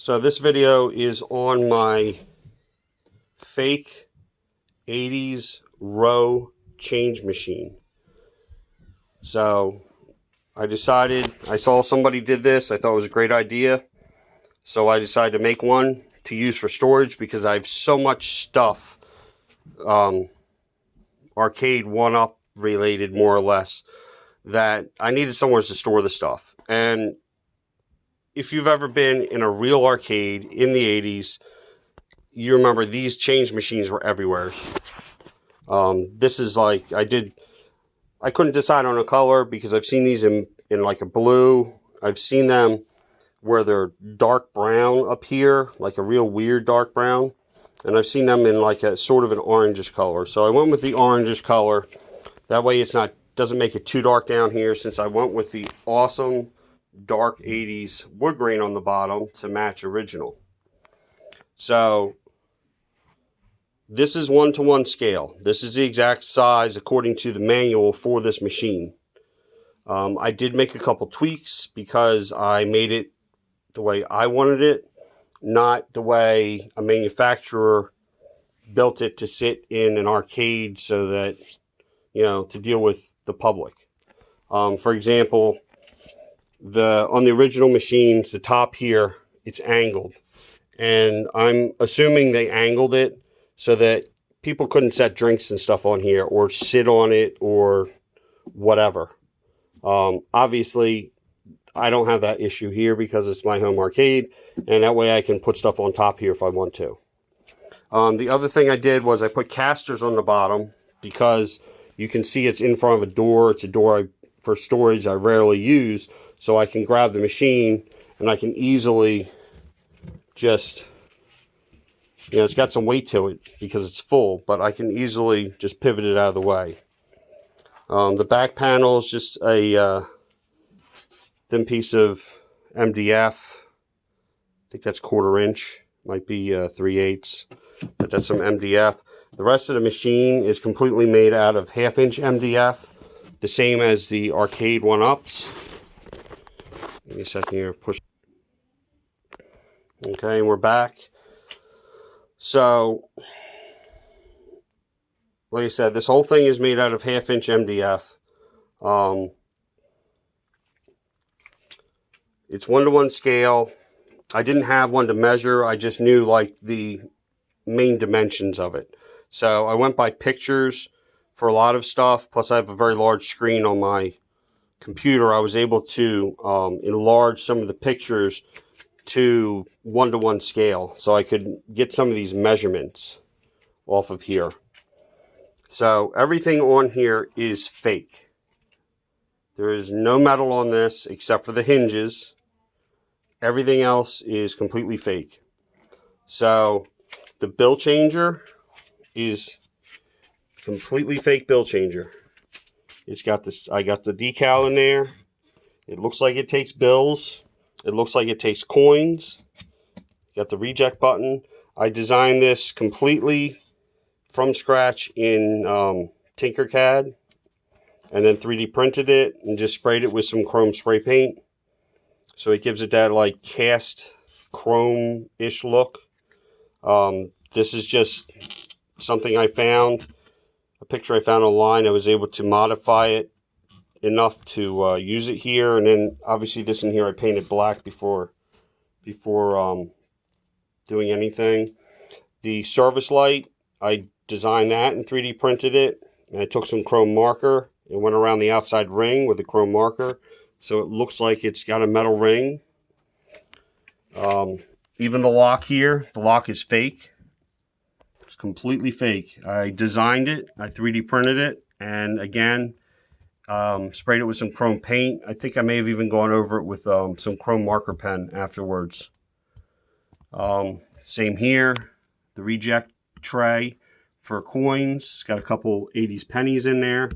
So this video is on my fake 80s row change machine. So I saw somebody did this. I thought it was a great idea. So I decided to make one to use for storage because I have so much stuff, arcade one-up related more or less, that I needed somewhere to store the stuff. And if you've ever been in a real arcade in the 80s, you remember these change machines were everywhere. This is like, I couldn't decide on a color because I've seen these in like a blue. I've seen them where they're dark brown up here, like a real weird dark brown. And I've seen them in like a sort of an orangish color. So I went with the orangish color. That way doesn't make it too dark down here, since I went with the awesome dark 80s wood grain on the bottom to match original. So this is 1-to-1 scale. This is the exact size according to the manual for this machine. I did make a couple tweaks because I made it the way I wanted it, not the way a manufacturer built it to sit in an arcade so that, to deal with the public. For example, on the original machines, the top here, it's angled. And I'm assuming they angled it so that people couldn't set drinks and stuff on here or sit on it or whatever. Obviously, I don't have that issue here because it's my home arcade, and that way I can put stuff on top here if I want to. The other thing I did was I put casters on the bottom because you can see it's in front of a door. It's a door for storage I rarely use, so I can grab the machine and I can easily just, it's got some weight to it because it's full, but I can easily just pivot it out of the way. The back panel is just a thin piece of MDF. I think that's 1/4 inch, might be 3/8, but that's some MDF. The rest of the machine is completely made out of 1/2 inch MDF, the same as the arcade one-ups. Give me a second here, push. Okay, and we're back. So, like I said, this whole thing is made out of 1/2 inch MDF. It's 1-to-1 scale. I didn't have one to measure. I just knew like the main dimensions of it. So I went by pictures for a lot of stuff. Plus I have a very large screen on my computer. I was able to enlarge some of the pictures to 1-to-1 scale, so I could get some of these measurements off of here. So everything on here is fake. There is no metal on this except for the hinges. Everything else is completely fake. So the bill changer is completely fake bill changer. It's got this, I got the decal in there. It looks like it takes bills. It looks like it takes coins. Got the reject button. I designed this completely from scratch in Tinkercad, and then 3D printed it and just sprayed it with some chrome spray paint. So it gives it that like cast chrome-ish look. This is just something I found, a picture I found online. I was able to modify it enough to use it here, and then obviously this in here I painted black before doing anything. The service light, I designed that and 3D printed it, and I took some chrome marker and went around the outside ring with a chrome marker so it looks like it's got a metal ring. Even the lock here, the lock is fake. It's completely fake. I designed it, I 3D printed it, and again sprayed it with some chrome paint. I think I may have even gone over it with some chrome marker pen afterwards. Same here, the reject tray for coins. It's got a couple 80s pennies in there.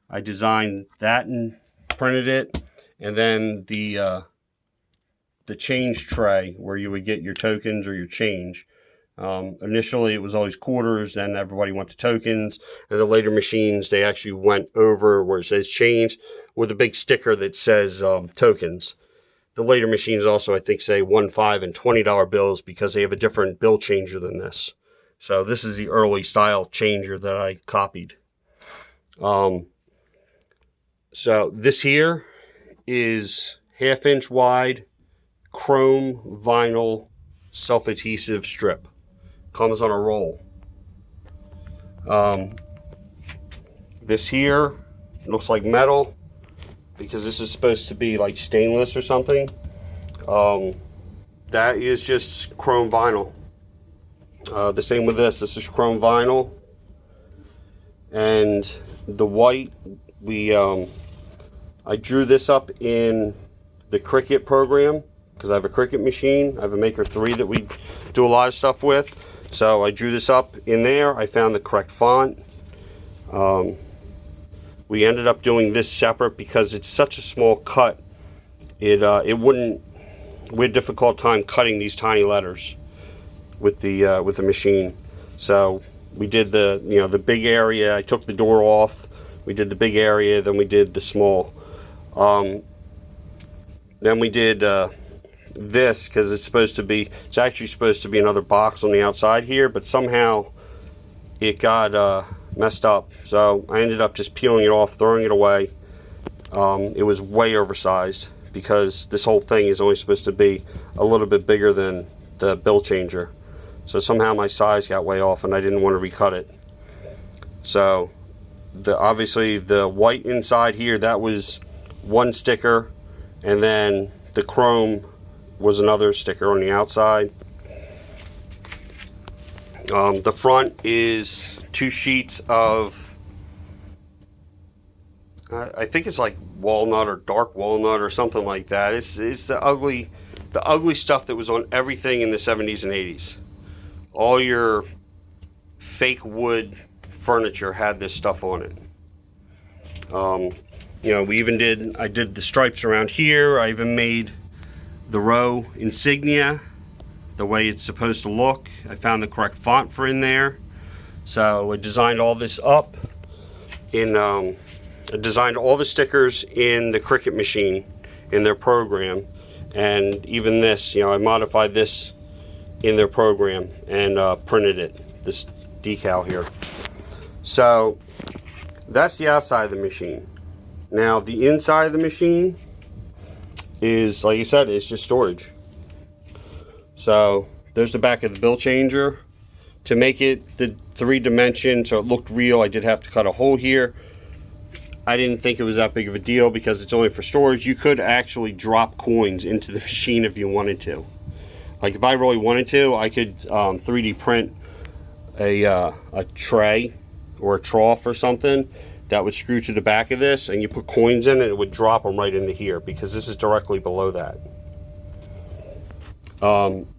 I designed that and printed it. And then the change tray where you would get your tokens or your change. Initially it was always quarters, then everybody went to tokens, and the later machines they actually went over where it says change with a big sticker that says tokens. The later machines also, I think, say $1, $5, and $20 bills because they have a different bill changer than this. So this is the early style changer that I copied. So this here is 1/2 inch wide chrome vinyl self-adhesive strip. Comes on a roll. This here looks like metal because this is supposed to be like stainless or something. That is just chrome vinyl. The same with this. This is chrome vinyl. And the white, I drew this up in the Cricut program because I have a Cricut machine. I have a Maker 3 that we do a lot of stuff with. So I drew this up in there. I found the correct font. We ended up doing this separate because it's such a small cut. We had a difficult time cutting these tiny letters with the machine. So we did the big area. I took the door off. We did the big area, then we did the small. Then we did this because it's actually supposed to be another box on the outside here, but somehow it got messed up. So I ended up just peeling it off, throwing it away. It was way oversized because this whole thing is only supposed to be a little bit bigger than the bill changer. So somehow my size got way off and I didn't want to recut it. So obviously the white inside here, that was one sticker, and then the chrome was another sticker on the outside. The front is 2 sheets of, I think it's like walnut or dark walnut or something like that. It's the ugly stuff that was on everything in the 70s and 80s. All your fake wood furniture had this stuff on it. I did the stripes around here. I even made the rowe insignia the way it's supposed to look. I found the correct font for in there. So I designed all this up in, I designed all the stickers in the Cricut machine in their program. And even this, I modified this in their program and printed it, this decal here. So that's the outside of the machine. Now the inside of the machine is, like I said, it's just storage. So there's the back of the bill changer. To make it the 3-dimension so it looked real, I did have to cut a hole here. I didn't think it was that big of a deal because it's only for storage. You could actually drop coins into the machine if you wanted to. Like if I really wanted to, I could 3D print a tray or a trough or something that would screw to the back of this, and you put coins in it, it would drop them right into here because this is directly below that.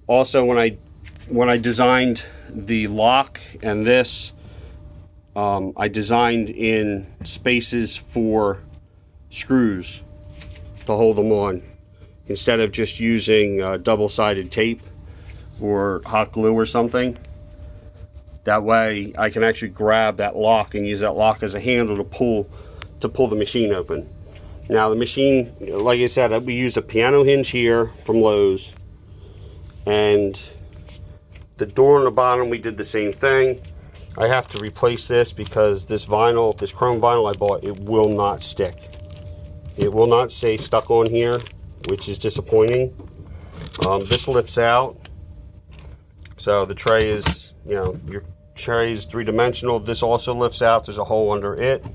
Also, when I designed the lock and this, I designed in spaces for screws to hold them on instead of just using double-sided tape or hot glue or something. That way I can actually grab that lock and use that lock as a handle to pull the machine open. Now the machine, like I said, we used a piano hinge here from Lowe's, and the door on the bottom we did the same thing. I have to replace this because this chrome vinyl I bought, it will not stick. It will not stay stuck on here, which is disappointing. This lifts out, so the tray is, your tray is 3-dimensional. This also lifts out. There's a hole under it.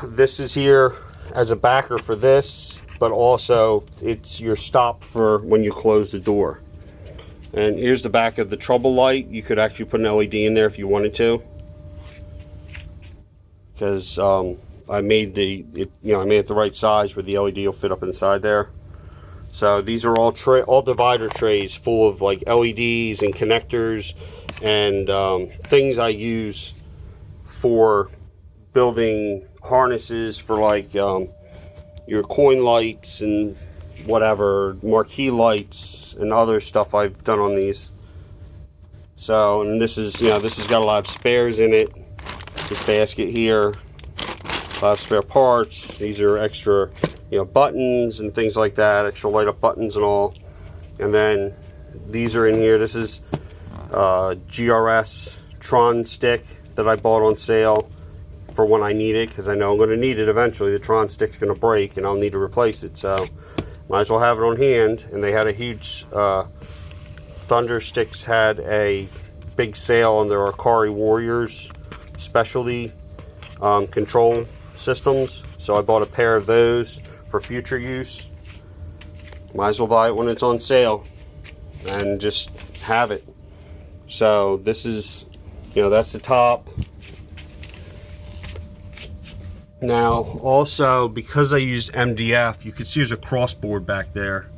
This is here as a backer for this, but also it's your stop for when you close the door. And here's the back of the trouble light. You could actually put an LED in there if you wanted to, because I made it the right size where the LED will fit up inside there. So these are all divider trays full of like LEDs and connectors and things I use for building harnesses for like your coin lights and whatever, marquee lights and other stuff I've done on these. So, and this has got a lot of spares in it. This basket here, a lot of spare parts. These are extra, you know, buttons and things like that, extra light up buttons and all. And then these are in here. This is GRS Tron stick that I bought on sale for when I need it, because I know I'm going to need it eventually. The Tron stick's going to break and I'll need to replace it, so might as well have it on hand. And they had a huge Thunder Sticks had a big sale on their Akari Warriors specialty control systems, so I bought a pair of those for future use. Might as well buy it when it's on sale and just have it. So this is, you know, that's the top. Now also, because I used MDF, you can see there's a crossboard back there.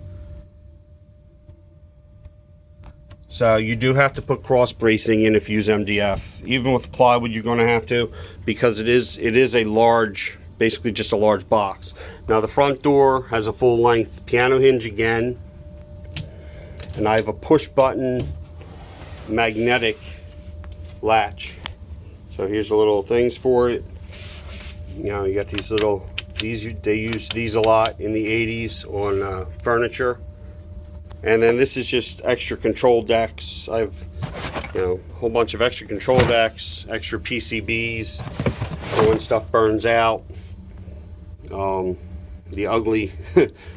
So you do have to put cross bracing in if you use MDF. Even with plywood, you're going to have to, because it is a large, basically just a large box. Now the front door has a full length piano hinge again, and I have a push button magnetic latch. So here's the little things for it. You know, you got these little, they used these a lot in the 80s on furniture. And then this is just extra control decks. I've, you know, a whole bunch of extra control decks, extra PCBs for when stuff burns out. The ugly,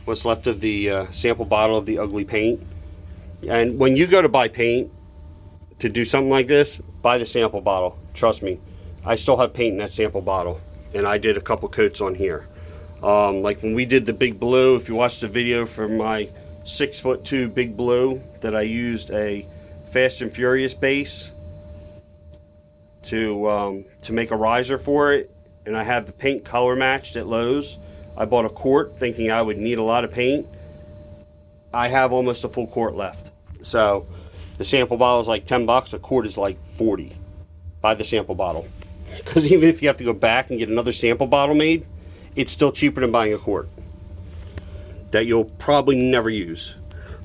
what's left of the sample bottle of the ugly paint. And when you go to buy paint to do something like this, buy the sample bottle. Trust me, I still have paint in that sample bottle, and I did a couple coats on here. Like when we did the Big Blue, if you watched the video for my 6'2" Big Blue, that I used a Fast and Furious base to make a riser for it, and I have the paint color matched at Lowe's. I bought a quart thinking I would need a lot of paint. I have almost a full quart left. So the sample bottle is like 10 bucks, a quart is like 40. Buy the sample bottle, because even if you have to go back and get another sample bottle made, it's still cheaper than buying a quart that you'll probably never use.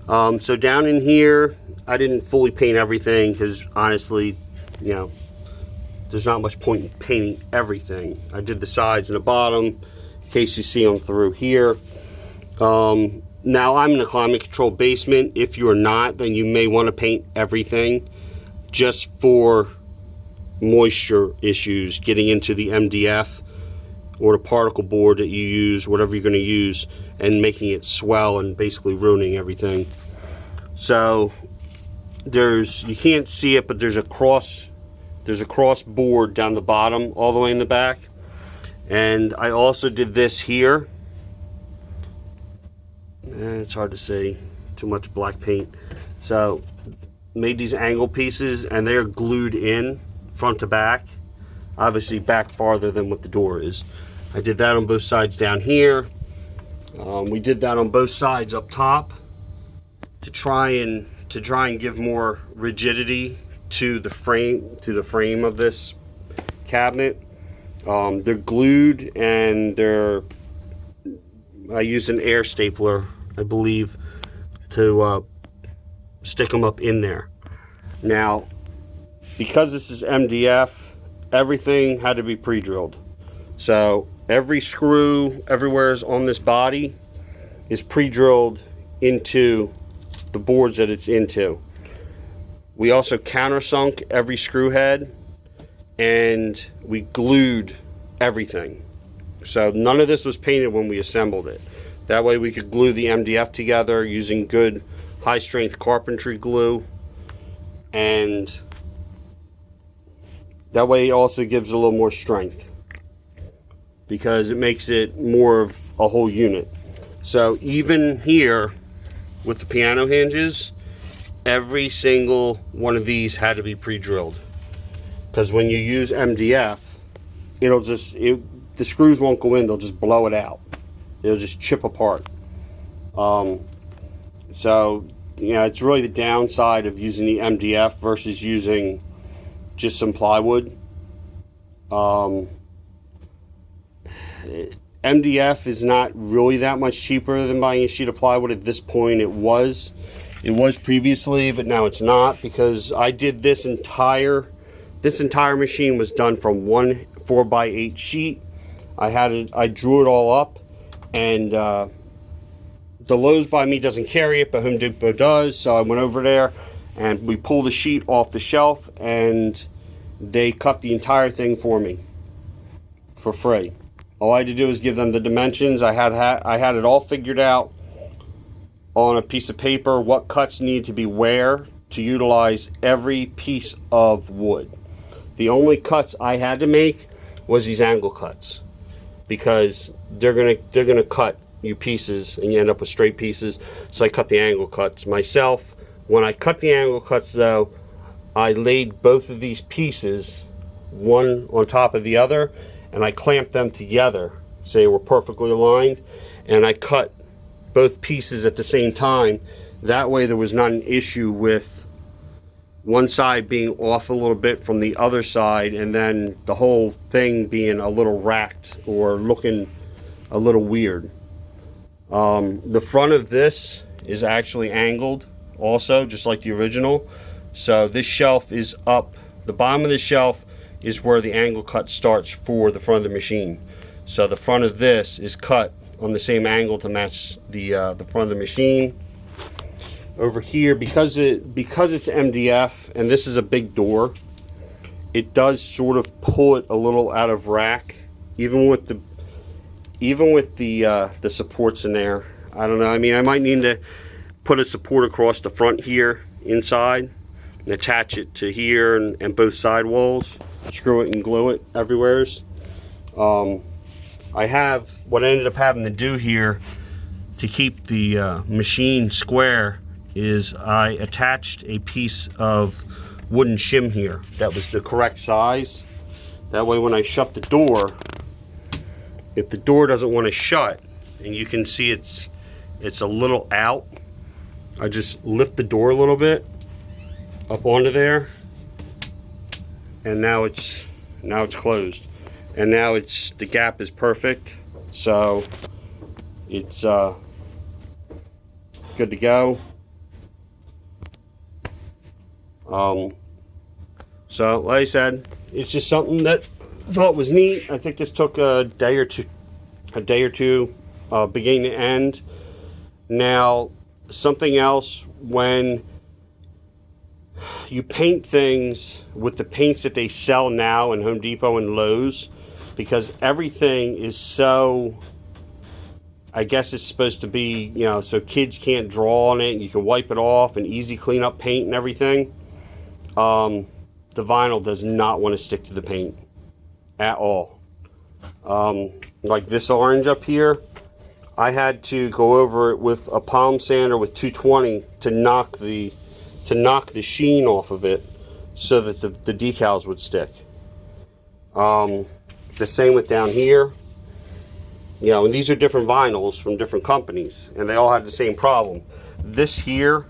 So down in here, I didn't fully paint everything, because honestly, you know, there's not much point in painting everything. I did the sides and the bottom in case you see them through here. Now I'm in a climate controlled basement. If you're not, then you may want to paint everything just for moisture issues getting into the MDF or the particle board that you use, whatever you're going to use, and making it swell and basically ruining everything. So you can't see it, but there's a cross board down the bottom all the way in the back. And I also did this here. It's hard to see, too much black paint. So made these angle pieces, and they're glued in front to back, obviously back farther than what the door is. I did that on both sides down here. We did that on both sides up top to try and give more rigidity to the frame of this cabinet. They're glued, and I used an air stapler, I believe, to stick them up in there. Now, because this is MDF, everything had to be pre-drilled. So every screw everywhere is on this body is pre-drilled into the boards that it's into. We also countersunk every screw head, and we glued everything. So none of this was painted when we assembled it. That way we could glue the MDF together using good high strength carpentry glue, and that way it also gives a little more strength because it makes it more of a whole unit. So even here with the piano hinges, every single one of these had to be pre-drilled, because when you use MDF, the screws won't go in, they'll just blow it out. It'll just chip apart. So, you know, it's really the downside of using the MDF versus using just some plywood. MDF is not really that much cheaper than buying a sheet of plywood at this point. It was previously, but now it's not, because I did this entire machine was done from one 4x8 sheet. I drew it all up, and the Lowe's by me doesn't carry it, but Home Depot does. So I went over there and we pulled the sheet off the shelf, and they cut the entire thing for me for free. All I had to do was give them the dimensions. I had it all figured out on a piece of paper, what cuts need to be where to utilize every piece of wood. The only cuts I had to make was these angle cuts, because they're gonna cut you pieces and you end up with straight pieces. So I cut the angle cuts myself. When I cut the angle cuts though, I laid both of these pieces one on top of the other, and I clamped them together so they were perfectly aligned, and I cut both pieces at the same time. That way there was not an issue with one side being off a little bit from the other side, and then the whole thing being a little racked or looking a little weird. The front of this is actually angled also, just like the original. So this shelf is up, the bottom of the shelf is where the angle cut starts for the front of the machine. So the front of this is cut on the same angle to match the front of the machine. Over here, because it's MDF and this is a big door, it does sort of pull it a little out of rack, even with the supports in there. I don't know, I mean, I might need to put a support across the front here inside and attach it to here and both side walls, screw it and glue it everywhere. What I ended up having to do here to keep the machine square is I attached a piece of wooden shim here that was the correct size. That way when I shut the door, if the door doesn't want to shut, and you can see it's a little out, I just lift the door a little bit up onto there, and now it's closed. And now the gap is perfect, so it's good to go. So like I said, it's just something that I thought was neat. I think this took a day or two, beginning to end. Now, something else, when you paint things with the paints that they sell now in Home Depot and Lowe's, because everything is so, I guess it's supposed to be, you know, so kids can't draw on it and you can wipe it off and easy clean up paint and everything. The vinyl does not want to stick to the paint at all. Like this orange up here, I had to go over it with a palm sander with 220 to knock the sheen off of it so that the decals would stick. The same with down here. You know, and these are different vinyls from different companies, and they all had the same problem. This here,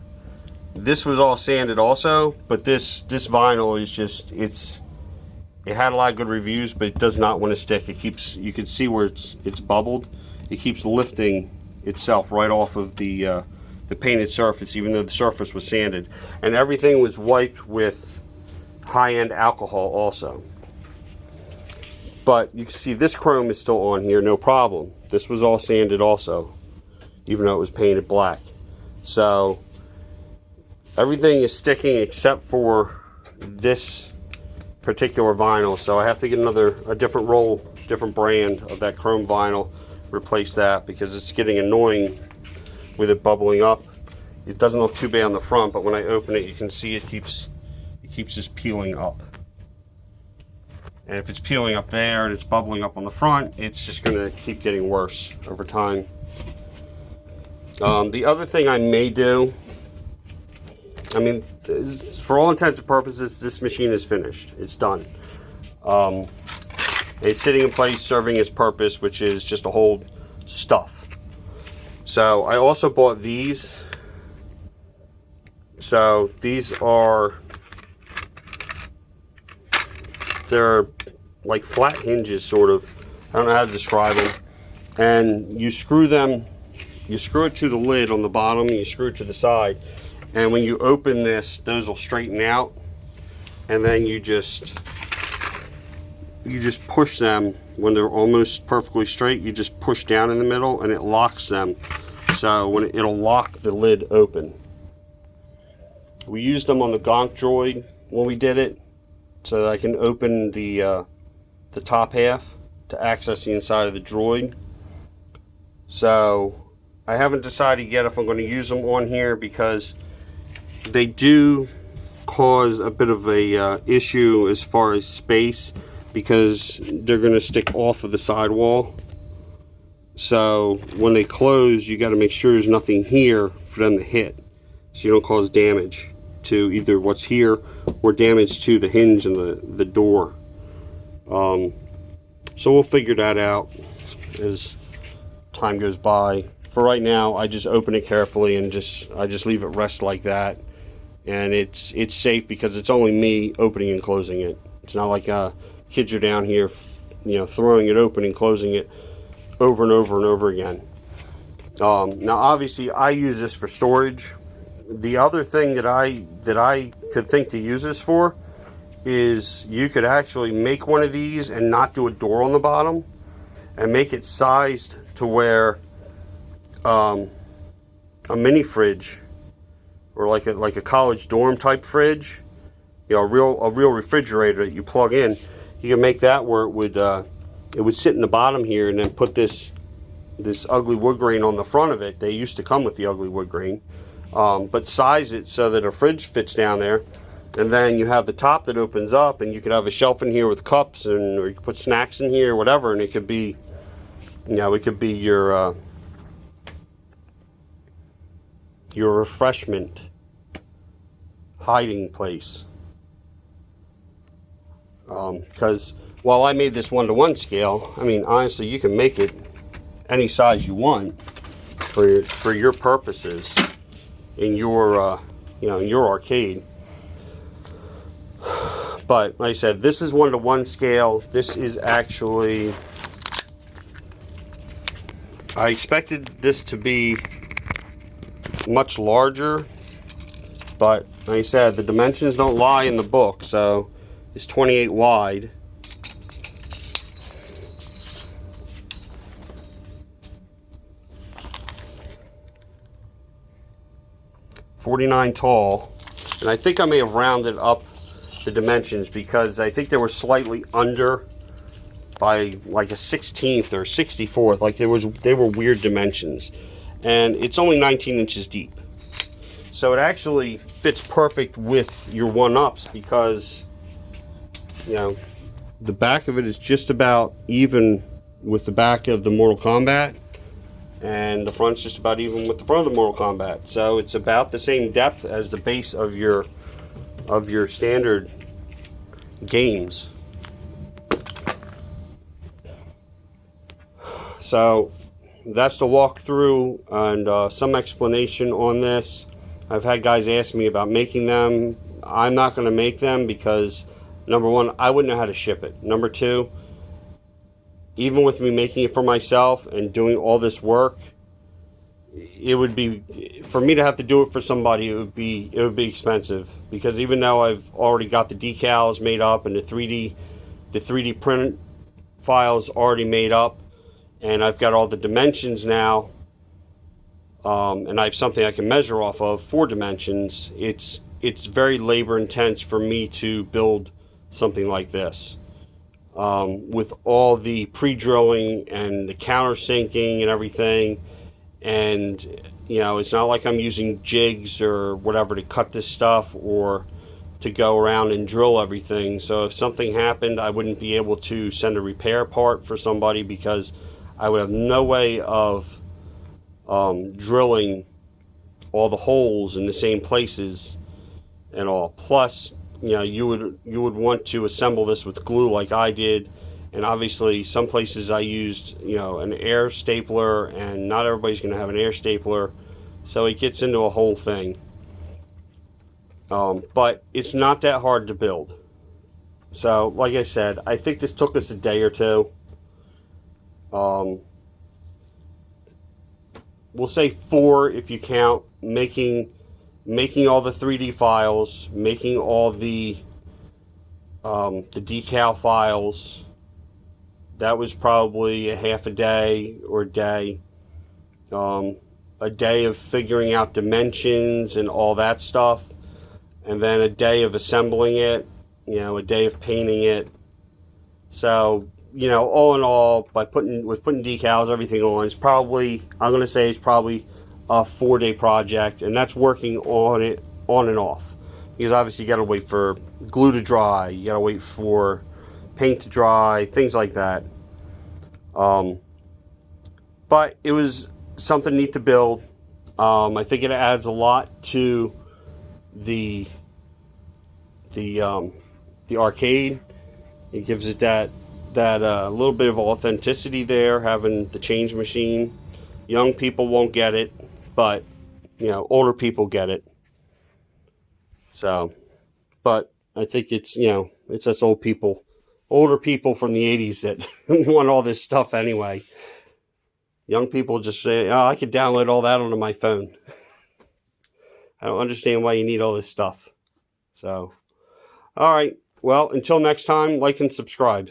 this was all sanded also, but this vinyl is just, it had a lot of good reviews, but it does not want to stick. It keeps, you can see where it's bubbled. It keeps lifting itself right off of the painted surface, even though the surface was sanded. And everything was wiped with high-end alcohol also. But you can see this chrome is still on here, no problem. This was all sanded also, even though it was painted black. So everything is sticking except for this particular vinyl. So I have to get a different roll, different brand of that chrome vinyl, replace that, because it's getting annoying with it bubbling up. It doesn't look too bad on the front, but when I open it, you can see it keeps just peeling up. And if it's peeling up there and it's bubbling up on the front, it's just going to keep getting worse over time. The other thing I may do, I mean, for all intents and purposes, this machine is finished. It's done. It's sitting in place serving its purpose, which is just to hold stuff. So I also bought these. So these are, they're like flat hinges, sort of. I don't know how to describe them. And you screw them, you screw it to the lid on the bottom, and you screw it to the side. And when you open this, those will straighten out. And then you just you just push them when they're almost perfectly straight. You just push down in the middle and it locks them. So when it'll lock the lid open. We used them on the Gonk Droid when we did it, so that I can open the top half to access the inside of the droid. So I haven't decided yet if I'm going to use them on here, because they do cause a bit of a issue as far as space, because they're going to stick off of the sidewall. So when they close, you got to make sure there's nothing here for them to hit, so you don't cause damage to either what's here or damage to the hinge and the door. So we'll figure that out as time goes by. For right now, I just open it carefully and I just leave it rest like that, and it's safe because it's only me opening and closing it. It's not like kids are down here, throwing it open and closing it over and over and over again. Now, obviously, I use this for storage. The other thing that I could think to use this for is you could actually make one of these and not do a door on the bottom, and make it sized to where a mini fridge, or like a college dorm type fridge, a real refrigerator that you plug in. You can make that where it would sit in the bottom here, and then put this ugly wood grain on the front of it. They used to come with the ugly wood grain, but size it so that a fridge fits down there. And then you have the top that opens up, and you could have a shelf in here with cups, or you could put snacks in here, or whatever, and it could be, it could be your refreshment hiding place. Because while I made this 1-to-1 scale, I mean, honestly, you can make it any size you want for your purposes in your in your arcade. But like I said, this is 1-to-1 scale. This is actually, I expected this to be much larger, but like I said, the dimensions don't lie in the book. So it's 28 wide. $49 tall, and I think I may have rounded up the dimensions, because I think they were slightly under by like a 16th or 64th. Like they were weird dimensions, and it's only 19 inches deep, so it actually fits perfect with your 1-ups, because the back of it is just about even with the back of the Mortal Kombat, and the front's just about even with the front of the Mortal Kombat. So it's about the same depth as the base of your standard games. So that's the walkthrough and some explanation on this. I've had guys ask me about making them. I'm not going to make them because, number one, I wouldn't know how to ship it. Number two, even with me making it for myself and doing all this work, it would be, for me to have to do it for somebody, it would be expensive, because even though I've already got the decals made up and the 3D print files already made up, and I've got all the dimensions now, and I have something I can measure off of for dimensions, it's very labor intense for me to build something like this. With all the pre-drilling and the countersinking and everything, and it's not like I'm using jigs or whatever to cut this stuff or to go around and drill everything. So if something happened, I wouldn't be able to send a repair part for somebody, because I would have no way of drilling all the holes in the same places and all. Plus, you would want to assemble this with glue like I did, and obviously some places I used an air stapler, and not everybody's going to have an air stapler, so it gets into a whole thing. But it's not that hard to build. So like I said, I think this took us a day or two. We'll say 4 if you count making all the 3D files, making all the decal files, That was probably a half a day or a day of figuring out dimensions and all that stuff, and then a day of assembling it, a day of painting it. So, all in all, putting decals, everything on, I'm going to say it's probably a 4-day project, and that's working on it on and off. Because obviously you got to wait for glue to dry, you got to wait for paint to dry, things like that. But it was something neat to build. I think it adds a lot to the the arcade. It gives it that little bit of authenticity there, having the change machine. Young people won't get it, but older people get it. So, but I think it's us older people from the '80s that want all this stuff anyway. Young people just say, "Oh, I could download all that onto my phone." I don't understand why you need all this stuff. So, all right. Well, until next time, like and subscribe.